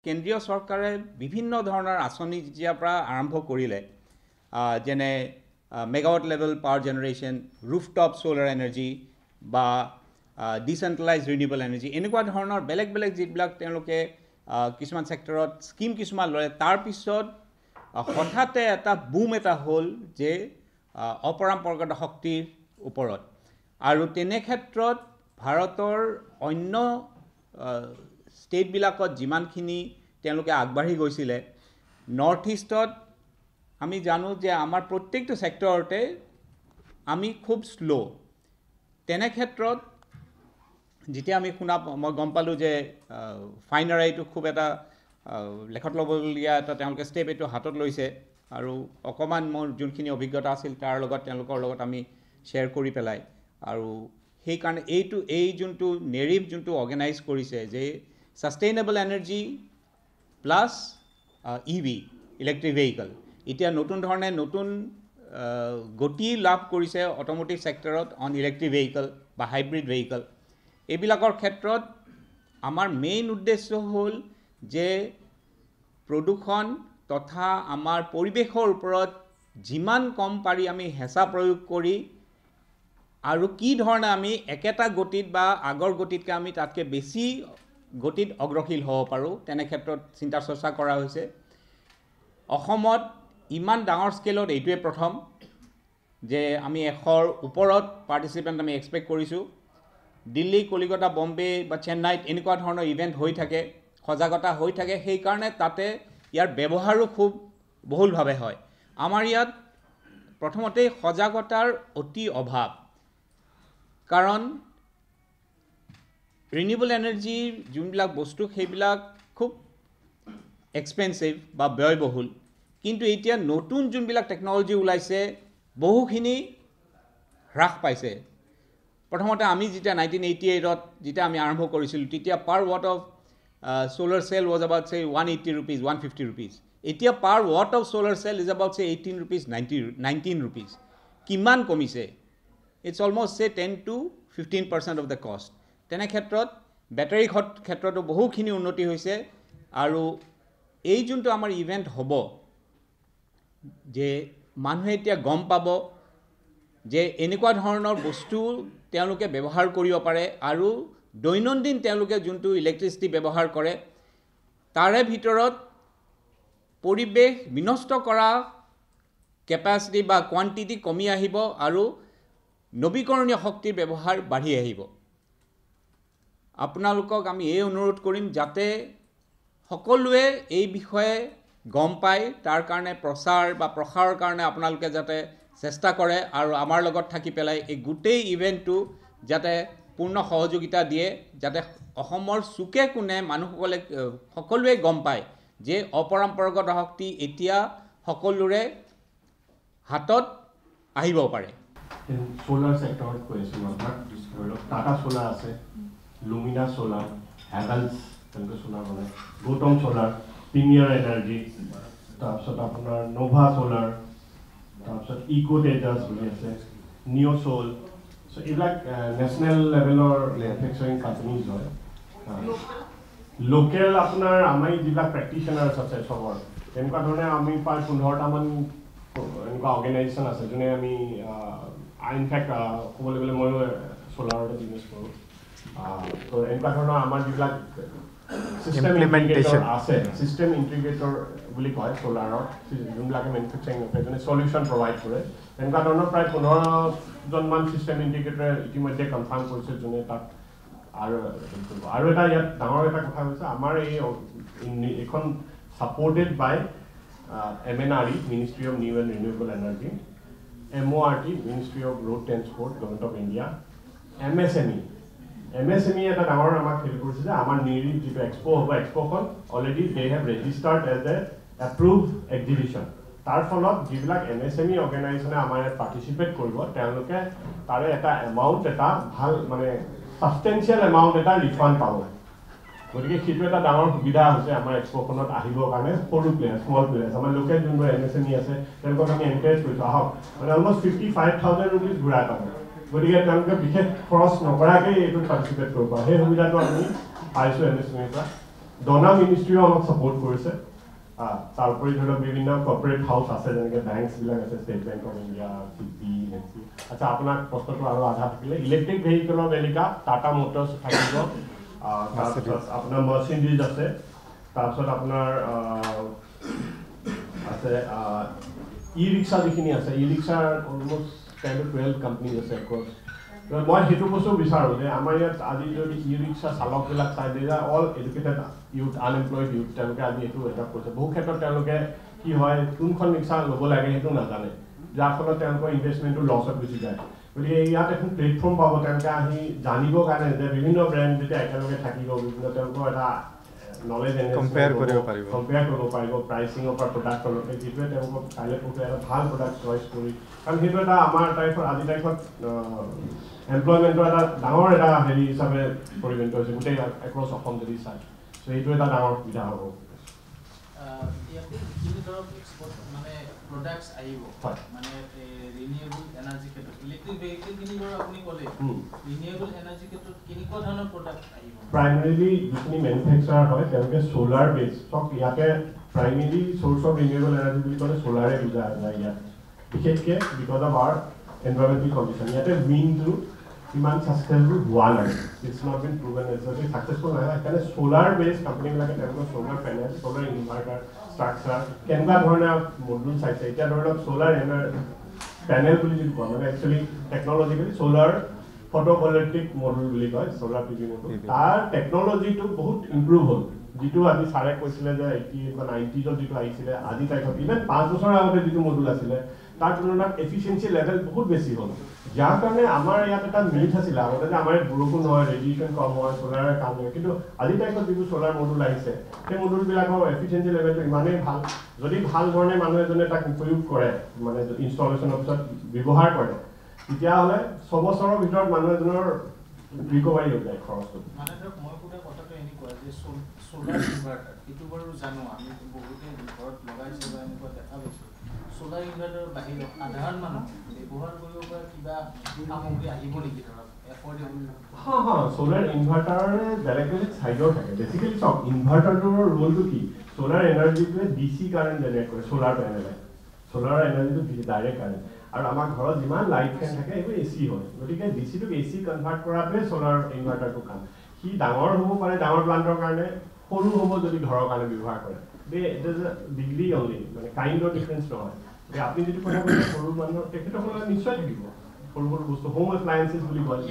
কেন্দ্ৰীয় চৰকাৰে বিভিন্ন ধৰণৰ আঁচনি যেতিয়াৰ পৰা আৰম্ভ কৰিলে যেনে megawatt level power generation rooftop solar energy বা ডিচেণ্ট্ৰেলাইজ ৰিনিউৱেবল এনাৰ্জি এনেকুৱা ধৰণৰ বেলেগ বেলেগ যিবিলাক তেওঁলোকে কিছুমান ছেক্টৰত স্কিম কিছুমান লয় তাৰপিছত হঠাতে এটা বুম এটা হ'ল যে অপৰম্পৰাগত শক্তিৰ ওপৰত আৰু তেনে ক্ষেত্ৰত ভাৰতৰ অন্য ষ্টেটবিলাকত যিমানখিনি তেওঁলোকে আগবাঢ়ি গৈছিলে নৰ্থ ইষ্টত আমি জানো যে আমাৰ প্ৰত্যেকটো ছেক্টৰতে আমি খুব শ্ল' তেনে ক্ষেত্ৰত যেতিয়া আমি মই গম পালোঁ যে ফাইন আৰআইটো খুব এটা লেখত ল'বলগীয়া এটা তেওঁলোকে ষ্টেপ এইটো হাতত লৈছে আৰু অকণমান মোৰ যোনখিনি অভিজ্ঞতা আছিল তাৰ লগত তেওঁলোকৰ লগত আমি শ্বেয়াৰ কৰি পেলাই আৰু সেইকাৰণে এই যোনটো নেৰিভ যোনটো অৰ্গেনাইজ কৰিছে যে sustainable energy plus EV electric vehicle এতিয়া নতুন ধৰণে নতুন গতি লাভ কৰিছে অট'মোটিভ ছেক্টৰত অন ইলেক্ট্ৰিক ভেহিকল বা হাইব্ৰিড ভেহিকল এইবিলাকৰ ক্ষেত্ৰত আমাৰ মেইন উদ্দেশ্য হ'ল যে প্ৰদূষণ তথা আমাৰ পৰিৱেশৰ ওপৰত যিমান কম পাৰি আমি হেঁচা প্ৰয়োগ কৰি আৰু কি ধৰণে আমি একেটা গতিত বা আগৰ গতিতকৈ আমি তাতকৈ বেছি গতিত অগ্ৰশীল হ'ব পাৰোঁ তেনে ক্ষেত্ৰত চিন্তা চৰ্চা কৰা হৈছে অসমত ইমান ডাঙৰ স্কেলত এইটোৱে প্ৰথম যে আমি 100ৰ ওপৰত পাৰ্টিচিপেণ্ট আমি এক্সপেক্ট কৰিছোঁ দিল্লী কলিকতা বম্বে বা চেন্নাইত এনেকুৱা ধৰণৰ ইভেণ্ট হৈ থাকে সজাগতা হৈ থাকে সেইকাৰণে তাতে ইয়াৰ ব্যৱহাৰো খুব বহুলভাৱে হয় আমাৰ ইয়াত প্ৰথমতেই সজাগতাৰ অতি অভাৱ কাৰণ ৰিনিউৱেবল এনাৰ্জিৰ যোনবিলাক বস্তু সেইবিলাক খুব এক্সপেঞ্চিভ বা ব্যয়বহুল কিন্তু এতিয়া নতুন যোনবিলাক টেকন'লজি ওলাইছে বহুখিনি হ্ৰাস পাইছে প্ৰথমতে আমি যেতিয়া 1988ত যেতিয়া আমি আৰম্ভ কৰিছিলোঁ তেতিয়া per watt of solar cell was about say 180 rupees 150 rupees এতিয়া per watt of solar cell is about say 18 rupees 19 rupees কিমান কমিছে it's almost say 10 to 15% of the cost তেনে ক্ষেত্ৰত বেটাৰী ক্ষেত্ৰতো বহুখিনি উন্নতি হৈছে আৰু এই যোনটো আমাৰ ইভেণ্ট হ'ব যে মানুহে এতিয়া গম পাব যে এনেকুৱা ধৰণৰ বস্তু তেওঁলোকে ব্যৱহাৰ কৰিব পাৰে আৰু দৈনন্দিন তেওঁলোকে যোনটো ইলেক্ট্ৰিচিটি ব্যৱহাৰ কৰে তাৰে ভিতৰত পৰিৱেশ বিনষ্ট কৰা কেপাচিটি বা কোৱান্টিটি কমি আহিব আৰু নৱীকৰণীয় শক্তিৰ ব্যৱহাৰ বাঢ়ি আহিব আপোনালোকক আমি এই অনুৰোধ কৰিম যাতে সকলোৱে এই বিষয়ে গম পায় তাৰ কাৰণে প্ৰচাৰ বা প্ৰসাৰৰ কাৰণে আপোনালোকে যাতে চেষ্টা কৰে আৰু আমাৰ লগত থাকি পেলাই এই গোটেই ইভেণ্টটো যাতে পূৰ্ণ সহযোগিতা দিয়ে যাতে অসমৰ চুকে কোণে মানুহসকলে সকলোৱে গম পায় যে অপৰম্পৰাগত শক্তি এতিয়া সকলোৰে হাতত আহিব পাৰে সোলাৰ সেক্টৰত কৈছোঁ আমাৰ টাটা সোলাৰ আছে লুমিনা সোলাৰ হেভেলছ তেনেকৈ সোলাৰ বনায় গৌতম সোলাৰ প্ৰিমিয়াৰ এনাৰ্জি তাৰপিছত আপোনাৰ নোভা সোলাৰ তাৰপিছত ইকো টেজাছ বুলি আছে নিঅ' সোল চ' এইবিলাক নেশ্যনেল লেভেলৰ মেনুফেকচাৰিং কোম্পানীজ হয় লোকেল আপোনাৰ আমাৰ যিবিলাক প্ৰেক্টিশ্যনাৰ্ছ আছে চবৰ তেনেকুৱা ধৰণে আমি প্ৰায় 15টামান এনেকুৱা অৰ্গেনাইজেশ্যন আছে যোনে আমি ইনফেক্ট ক'বলৈ গ'লে ময়ো ছ'লাৰতে বিজনেছ কৰোঁ তো এনেকুৱা ধৰণৰ আমাৰ যিবিলাক চিষ্টেম ইণ্টিগ্ৰেটৰ বুলি কয় ছ'লাৰৰ যোনবিলাকে মেনুফেকচাৰিং নকৰে যোনে চলিউশ্যন প্ৰভাইড কৰে তেনেকুৱা ধৰণৰ প্ৰায় 15জনমান চিষ্টেম ইণ্টিগ্ৰেটৰে ইতিমধ্যে কনফাৰ্ম কৰিছে যোনে তাত আৰু এটা ইয়াত ডাঙৰ এটা কথা হৈছে আমাৰ এইখন supported by MNRE ministry of new and renewable energy MORT ministry of road transport government of India MSME এটা ডাঙৰ আমাক হেৰি কৰিছে যে আমাৰ নেৰিভ যিটো এক্সপ' হ'ব এক্সপ'খন already they have registered as a approved exhibition তাৰ ফলত যিবিলাক MSME অৰ্গেনাইজেশ্যনে আমাৰ ইয়াত পাৰ্টিচিপেট কৰিব তেওঁলোকে তাৰে এটা এমাউণ্ট এটা ভাল মানে সাবস্টেন্সিয়েল এমাউণ্ট এটা ৰিফাণ্ড পাব গতিকে সেইটো এটা ডাঙৰ সুবিধা হৈছে আমাৰ এক্সপ'খনত আহিবৰ কাৰণে সৰু প্লেয়াৰ স্মল প্লেয়াৰ্ছ আমাৰ লোকেল যোনবোৰ MSME আছে তেওঁলোকক আমি এনকাৰেজ কৰিছোঁ আহক মানে অলমষ্ট 55,000 rupees ঘূৰাই পাব গতিকে তেওঁলোকে বিশেষ খৰচ নকৰাকৈ এইটোত পাৰ্টিচিপেট কৰিব পাৰে সেই সুবিধাটো আমি পাইছোঁ MSMEৰ পৰা ডনা মিনিষ্ট্ৰীও আমাক ছাপোৰ্ট কৰিছে তাৰ উপৰি ধৰি লওক বিভিন্ন কৰ্পৰেট হাউচ আছে যেনেকৈ বেংকছবিলাক আছে state bank of India Citi নেক্সি আচ্ছা আপোনাক প্ৰশ্নটো আৰু আধা থাকিলে ইলেক্ট্ৰিক ভেহিকেলৰ বেলিকা টাটা মটৰ্ছ থাকিব তাৰপিছত আপোনাৰ মাৰ্চিডিজ আছে তাৰপিছত আপোনাৰ আছে ই ৰিক্সা যিখিনি আছে ই ৰিক্সাৰ অলমষ্ট 10 to 12 কোম্পানীজ আছে এক্ৰছ মই সেইটো বস্তু বিচাৰোঁ যে আমাৰ ইয়াত আজি যদি ই ৰিক্সা চালকবিলাক চাই they all educated youth unemployed youth তেওঁলোকে আজি এইটো এটা কৈছে বহু ক্ষেত্ৰত তেওঁলোকে কি হয় কোনখন ৰিক্সা ল'ব লাগে সেইটো নাজানে যাৰ ফলত তেওঁলোকৰ ইনভেষ্টমেণ্টটো লছত গুচি যায় গতিকে ইয়াত এখন প্লেটফৰ্ম পাব তেওঁলোকে আহি জানিবৰ কাৰণে যে বিভিন্ন ব্ৰেণ্ড যেতিয়া একেলগে থাকিব বিভিন্ন তেওঁলোকৰ এটা নলেজ কম্পেয়াৰ কৰিব পাৰিব প্ৰাইচিঙৰ পৰা প্ৰডাক্টলৈকে যিটোৱে তেওঁলোকক কাইলৈ পৰহি এটা ভাল প্ৰডাক্ট চইচ কৰি কাৰণ সেইটো এটা আমাৰ তাৰিখত আজি তাৰিখত এমপ্লয়মেণ্টৰ এটা ডাঙৰ এটা হেৰি হিচাপে পৰিগণিত হৈছে গোটেই এক্ৰছ অসম যদি চায় চ' সেইটো এটা ডাঙৰ সুবিধা হ'ব মানে প্ৰডাক্টছ আহিব মানে ৰিনিউৱেবল এনাৰ্জি ক্ষেত্ৰত ইলেক্ট্ৰিক ভেহিকেলখিনি বাৰু আপুনি ক'লে ৰিনিউৱেবল এনাৰ্জি ক্ষেত্ৰত কেনেকুৱা ধৰণৰ প্ৰডাক্ট আহিব প্ৰাইমেৰিলি যিখিনি মেনুফেকচাৰ হয় তেওঁলোকে চ'লাৰ বেছ চব ইয়াতে primary source of renewable energy বুলি ক'লে চ'লাৰে বুজা যায় ইয়াত বিশেষকৈ because of our environmental condition ইয়াতে উইণ্ডটো ইমান ছাকচেছফুল হোৱা নাই it's not been proven naturally successful নহয় সেইকাৰণে চ'লাৰ বেছ কোম্পানীবিলাকে তেওঁলোকৰ solar panel solar inverter structure কেনেকুৱা ধৰণৰ মডুল চাইছে এতিয়া ধৰি লওক চ'লাৰ পেনেল বুলি যদি কয় মানে একচুৱেলি টেকনলজিকেলি চ'লাৰ ফটোভলটিক মডুল বুলি কয় চ'লাৰ পি ভি মডুল তাৰ টেকনলজিটো বহুত ইম্প্ৰুভ হ'ল যিটো আজি ছাৰে কৈছিলে যে 80 বা 90ত যিটো আহিছিলে আজি তাৰিখত ইভেন 5 বছৰ আগতে যিটো মডুল আছিলে তাৰ তুলনাত এফিচিয়েঞ্চি লেভেল বহুত বেছি হ'ল যাৰ কাৰণে আমাৰ ইয়াত এটা মিথ আছিলে আগতে যে আমাৰ বৰষুণ হয় ৰেডিয়েশ্যন কম হয় চ'লাৰে কাম হয় কিন্তু আজি তাৰিখত যিবোৰ চ'লাৰ মডুল আহিছে সেই মডুলবিলাকৰ এফিচিয়েঞ্চি লেভেলটো ইমানেই ভাল যদি ভাল ধৰণে মানুহ এজনে তাক উপয়োগ কৰে মানে ইনষ্টলেশ্যনৰ পিছত ব্যৱহাৰ কৰে তেতিয়াহ'লে 6 বছৰৰ ভিতৰত মানুহ এজনৰ ৰিকভাৰী হৈ যায় খৰচটো মানে ধৰক মই কোৱা কথাটো এনেকুৱা যে চ'লাৰ ইনভাৰ্টাৰ এইটো বাৰু জানো আমি বহুতে ঘৰত লগাইছো বা এনেকুৱা দেখা পাইছোঁ চ'লাৰ ইনভাৰ্টাৰৰ বাহিৰত সাধাৰণ মানুহ ব্যৱহাৰ কৰিব পৰা কিবা সামগ্ৰী আহিব নেকি ধৰক এফৰ্ডেবল চ'লাৰ ইনভাৰ্টাৰে বেলেগ বেলেগ চাইডৰ থাকে বেচিকেলি চাওক ইনভাৰ্টাৰটোৰ ৰোলটো কি চ'লাৰ এনাৰ্জিটোৱে ডিচি কাৰেণ্ট জেনেৰেট কৰে চ'লাৰ পেনেলে চ'লাৰ এনাৰ্জিটো ডাইৰেক্ট কাৰেণ্ট আৰু আমাৰ ঘৰত যিমান লাইট ফেন থাকে এইবোৰ এচি হয় গতিকে ডিচিটোক এচি কনভাৰ্ট কৰাটোৱে চ'লাৰ ইনভাৰ্টাৰটো কাম সি ডাঙৰ হ'ব পাৰে ডাঙৰ প্লান্টৰ কাৰণে সৰু হ'ব যদি ঘৰৰ কাৰণে ব্যৱহাৰ কৰে it is a degree only মানে কাইণ্ডৰ ডিফাৰেঞ্চ নহয় যে আপুনি যদি কথা কৈছে সৰু মানুহৰ তেখেতসকলে নিশ্চয় থাকিব সৰু সৰু বস্তু হোম এপ্লায়েন্সেছ বুলি কয়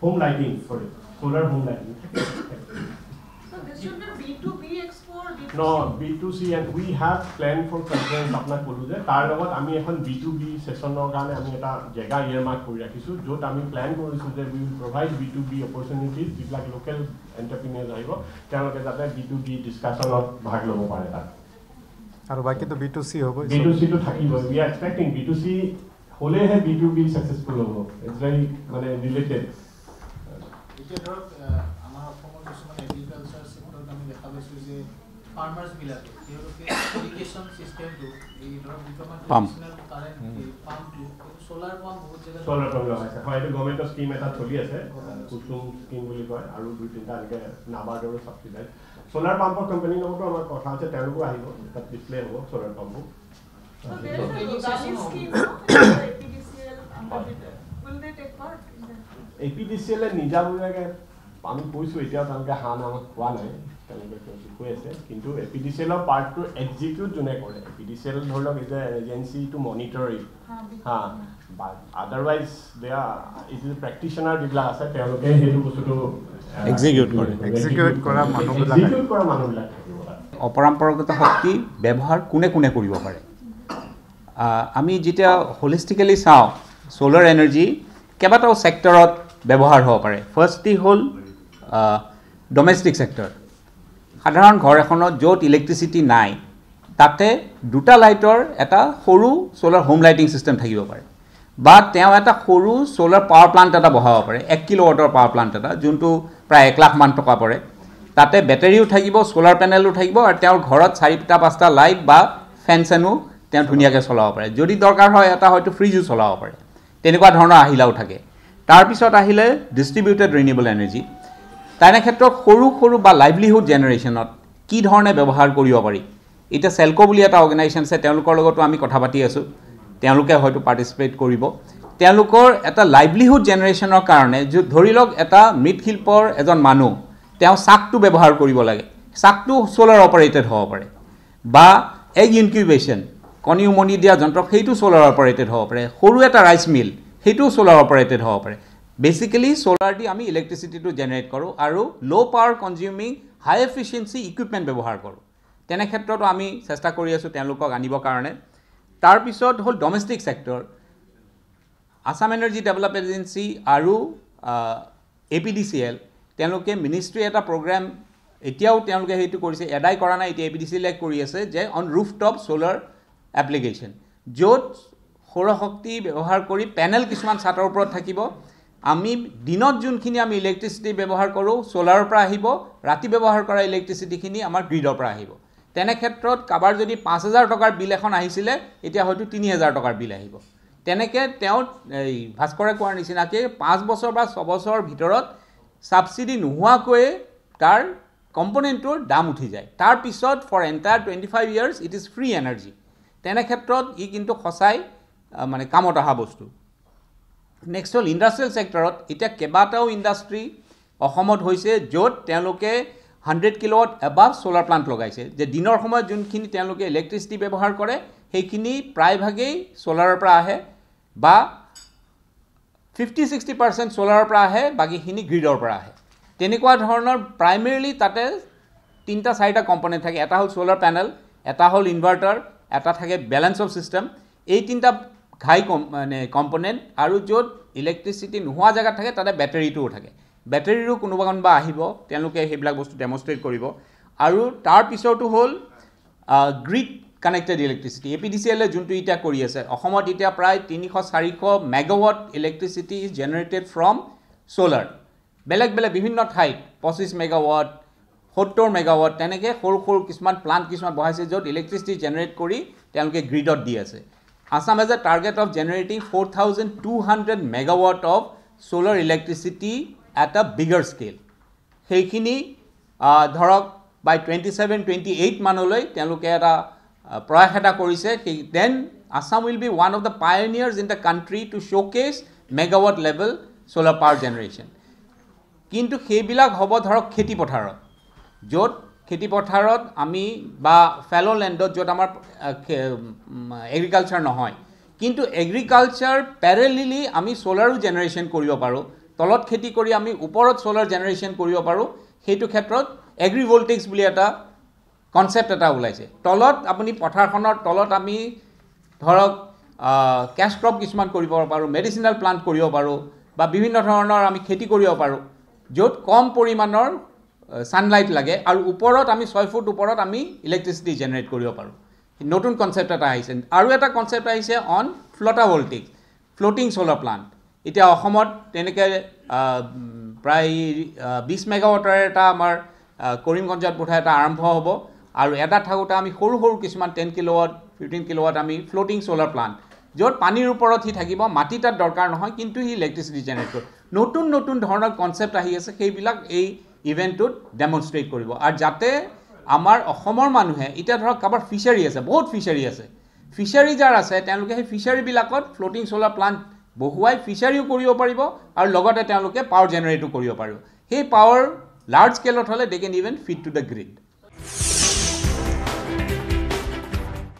home lighting sorry solar home lighting No, B2C and we have planned for conference আপনাক ক'লো যে তাৰ লগত আমি এখন B2B সেশনৰ কাৰণে আমি এটা জেগা ইয়াৰমাৰ্ক কৰি ৰাখিছোঁ য'ত আমি প্লেন কৰিছোঁ যে we will provide B2B opportunities যিবিলাক লোকেল এণ্টাৰপ্ৰিনিয়াৰ্ছ আহিব তেওঁলোকে যাতে B2B ডিছকাশ্যনত ভাগ ল'ব পাৰে তাত আৰু বাকীটো B2C হ'ব B2C টো থাকিব we are expecting B2C হ'লেহে B2B সাকসেসফুল হ'ব it's very মানে ৰিলেটেড এতিয়া ধৰক আমাৰ অসমৰ কিছুমান এগ্ৰিকালচাৰ সেক্টৰত আমি দেখা পাইছোঁ যে ফাৰ্মাৰ্ছ বিলাকে তেওঁলোকে ইৰিগেশ্যন চিষ্টেমটো এই ধৰক বৰ্তমান ট্ৰেডিশ্যনেল কাৰেণ্ট পাম্পটো সোলাৰ পাম্প বহুত জেগাত সোলাৰ পাম্প লগাইছে হয় এইটো গভৰ্ণমেণ্টৰ স্কিম এটা চলি আছে কুসুম স্কিম বুলি কয় আৰু দুই তিনিটা এনেকৈ নাবাৰ্ডৰো ছাবচিডাইজ সোলাৰ পাম্পৰ কোম্পানীৰ লগতো আমাৰ কথা আছে তেওঁলোকো আহিব তাত ডিছপ্লে হ'ব সোলাৰ পাম্পো APDCL নিজাববীয়াকৈ আমি কৈছোঁ এতিয়াও তেওঁলোকে হান আমাক কোৱা নাই তেওঁলোকে কৈ আছে কিন্তু APDCLৰ পাৰ্টটো এক্সিকিউট যোনে কৰে APDCL ধৰি লওক is a agency to monitor it হা but otherwise they are it is practitioner যিবিলাক আছে তেওঁলোকে সেইটো বস্তুটো এক্সিকিউট কৰা মানুহবিলাক অপৰম্পৰাগত শক্তি ব্যৱহাৰ কোনে কোনে কৰিব পাৰে আমি যেতিয়া হলিষ্টিকেলি চাওঁ সোলাৰ এনাৰ্জি কেইবাটাও ছেক্টৰত ব্যৱহাৰ হ'ব পাৰে ফাৰ্ষ্টলি হ'ল ডমেষ্টিক ছেক্টৰ সাধাৰণ ঘৰ এখনত য'ত ইলেক্ট্ৰিচিটি নাই তাতে দুটা লাইটৰ এটা সৰু সোলাৰ হোম লাইটিং চিষ্টেম থাকিব পাৰে বা তেওঁ এটা সৰু সোলাৰ পাৱাৰ প্লাণ্ট এটা বহাব পাৰে 1 কিলোৱাটৰ পাৱাৰ প্লাণ্ট এটা যোনটো প্ৰায় 1 লাখ মান টকা পৰে তাতে বেটাৰীও থাকিব সোলাৰ পেনেলো থাকিব আৰু তেওঁৰ ঘৰত 4-5টা লাইট বা ফেন চেনো তেওঁ ধুনীয়াকৈ চলাব পাৰে যদি দৰকাৰ হয় এটা হয়তো ফ্ৰিজো চলাব পাৰে তেনেকুৱা ধৰণৰ আহিলাও থাকে তাৰপিছত আহিলে ডিষ্ট্ৰিবিউটেড ৰিনিউৱেবল এনাৰ্জি তেনে ক্ষেত্ৰত সৰু সৰু বা লাইভলিহুড জেনেৰেশ্যনত কি ধৰণে ব্যৱহাৰ কৰিব পাৰি এটা সেলকো বুলি এটা অৰ্গেনাইজেশ্যন আছে তেওঁলোকৰ লগতো আমি কথা পাতি আছো তেওঁলোকে হয়তো পাৰ্টিসিপেট কৰিব তেওঁলোকৰ এটা লাইভলিহুড জেনেৰেশ্যনৰ কাৰণে ধৰি লওক এটা মৃৎশিল্পৰ এজন মানুহ তেওঁ চাকটো ব্যৱহাৰ কৰিব লাগে চাকটো সোলাৰ অপাৰেটেড হ'ব পাৰে বা এগ ইনকিউবেশ্যন কণী উমনি দিয়া যন্ত্ৰ সেইটো সোলাৰ অপাৰেটেড হ'ব পাৰে সৰু এটা ৰাইচ মিল সেইটো সোলাৰ অপাৰেটেড হ'ব পাৰে বেসিক্যালি সোলাৰ দি আমি ইলেক্ট্ৰিচিটিটো জেনাৰেট কৰোঁ আৰু লো পাৱাৰ কনজিউমিং হাই এফিচিয়েন্সি ইকুইপমেন্ট ব্যৱহাৰ কৰোঁ তেনে ক্ষেত্ৰত আমি চেষ্টা কৰি আছো তেওঁলোকক আনিবৰ কাৰণে তাৰ পিছত হল domestic sector Assam energy development agency আৰু APDCL তেওঁলোকে মিনিষ্ট্ৰি এটা প্ৰগ্ৰাম এতিয়াও তেওঁলোকে হেতু কৰিছে এডাই কৰা নাই এতিয়া APDCL কৰি আছে যে অন ৰুফটপ সোলাৰ এপ্লিকেশন য'ত সৌৰ শক্তি ব্যৱহাৰ কৰি প্যানেল কিছুমান ছাতৰ ওপৰত থাকিব আমি দিনত যোনখিনি আমি ইলেক্ট্ৰিচিটি ব্যৱহাৰ কৰোঁ সোলাৰৰ পৰা আহিব ৰাতি ব্যৱহাৰ কৰা ইলেক্ট্ৰিচিটিখিনি আমাৰ গ্ৰিডৰ পৰা আহিব তেনে ক্ষেত্ৰত কাবাৰ যদি 5000 টকাৰ বিল এখন আহিছিলে এতিয়া হয়তো 3000 টকাৰ বিল আহিব তেনেকে তেওঁ এই ভাস্কৰে কোৱাৰ নিচিনাকে 5 বছৰ বা 6 বছৰৰ ভিতৰত সাবসিডি নোহোৱাকৈ তাৰ কম্পোনেন্টৰ দাম উঠি যায় তাৰ পিছত for entire 25 years it is free energy তেনে ক্ষেত্ৰত ই কিন্তু খসাই মানে কামত অহা বস্তু নেক্সট হল ইন্ডাষ্ট্ৰিয়েল সেক্টৰত এটা কেবাটাও ইন্ডাষ্ট্ৰি অসমত হৈছে য'ত তেওঁলোকে 100 কিলোৱাট এবাভ সোলাৰ প্লান্ট লগাইছে যে দিনৰ সময়ত যোনখিনি তেওঁলোকে ইলেক্ট্ৰিচিটি ব্যৱহাৰ কৰে সেইখিনি প্ৰায়ভাগেই সোলাৰৰ পৰা আহে বা 50-60% সোলাৰৰ পৰা আহে বাকিখিনি গ্ৰিডৰ পৰা আহে তেনেকুৱা ধৰণৰ প্ৰাইমাৰীলি তাতে 3-4টা কম্পোনেন্ট থাকে এটা হল সোলাৰ প্যানেল এটা হল ইনভাৰ্টাৰ এটা থাকে ব্যালেন্স অফ সিস্টেম এই তিনটা ঘাই মানে কম্পোনেন্ট আৰু য'ত ইলেক্ট্ৰিচিটি নোহোৱা জায়গা থাকে তাতে ব্যাটাৰীটোও থাকে ব্যাটাৰীৰো কোনোবা আহিব তেওঁলোকে সেইবিলাক বস্তু ডেমনস্ট্ৰেট কৰিব আৰু তাৰ পিছতো হল গ্ৰিড কানেক্টেড ইলেক্ট্ৰিচিটি APDCL যোনটো ইটা কৰি আছে অসমত ইটা প্ৰায় 300-400 megawatt electricity is generated from solar বেলেগ বেলেগ বিভিন্ন ঠাইত 25 মেগাৱাট 70 মেগাৱাট তেনেকে সৰু সৰু কিছুমান প্লান্ট কিছুমান বহাইছে য'ত ইলেক্ট্ৰিচিটি জেনাৰেট কৰি তেওঁলোকে গ্ৰিডত দি আছে Assam has a target of generating 4,200 megawatt of solar electricity at a bigger scale. Heikini dhorok by 27-28 manoloi teluke eta proyaস eta korise then Assam will be one of the pioneers in the country to showcase megawatt level solar power generation. Kintu heibilak hobo dhorok kheti potharot jot খেতি পথাৰত আমি বা ফেলো ল্যান্ডত যত আমাৰ agriculture নহয় কিন্তু agriculture প্যাৰেলেলি আমি সোলাৰো generation কৰিব পাৰো তলত খেতি কৰি আমি ওপৰত সোলাৰ জেনাৰেশন কৰিব পাৰো হেতু ক্ষেত্ৰত এগ্ৰি ভোল্টেক্স বুলি এটা কনসেপ্ট এটা ওলাইছে তলত আপুনি পথাৰখনৰ তলত আমি ধৰক ক্যাশ ক্ৰপ কিছুমান কৰিব পাৰো মেডিচিনাল প্লান্ট কৰিব পাৰো বা বিভিন্ন ধৰণৰ আমি খেতি কৰিব পাৰো যত কম পৰিমাণৰ সানলাইট লাগে আৰু ওপৰত আমি 6 ফুট ওপৰত আমি ইলেক্ট্ৰিচিটি জেনাৰেট কৰিব পাৰো নতুন কনসেপ্ট এটা আহিছে আৰু এটা কনসেপ্ট আহিছে অন ফ্লোটাভোল্টিক ফ্লোটিং সোলাৰ প্লান্ট এতিয়া অসমত তেনেকে প্ৰায় 20 মেগাৱাটৰ এটা আমাৰ কৰিমগঞ্জত বোধহয় এটা আৰম্ভ হ'ব আৰু এটা থাকোতে আমি সৰু সৰু কিছুমান 10 কিলোৱাট 15 কিলোৱাট আমি ফ্লোটিং সোলাৰ প্লান্ট য'ত পানীৰ ওপৰত হি থাকিব মাটি তাত দৰকাৰ নহয় কিন্তু হি ইলেক্ট্ৰিচিটি জেনাৰেট কৰে নতুন নতুন ধৰণৰ কনসেপ্ট আহি আছে সেইবিলাক এই ইভেন্টত ডেমনস্ট্ৰেট কৰিব আৰু যাতে আমাৰ অসমৰ মানুহে এটা ধৰক কাবাৰ ফিশাৰী আছে বহুত ফিশাৰী আছে ফিশাৰী যাৰ আছে তেওঁলোকে সেই ফিশাৰী বিলাকত ফ্লোটিং সোলাৰ প্লান্ট বহুৱাই ফিশাৰীও কৰিব পাৰিব আৰু লগতে তেওঁলোকে পাৱাৰ জেনাৰেটও কৰিব পাৰিব সেই পাৱাৰ লাৰ্জ স্কেলত হলে they can even fit to the grid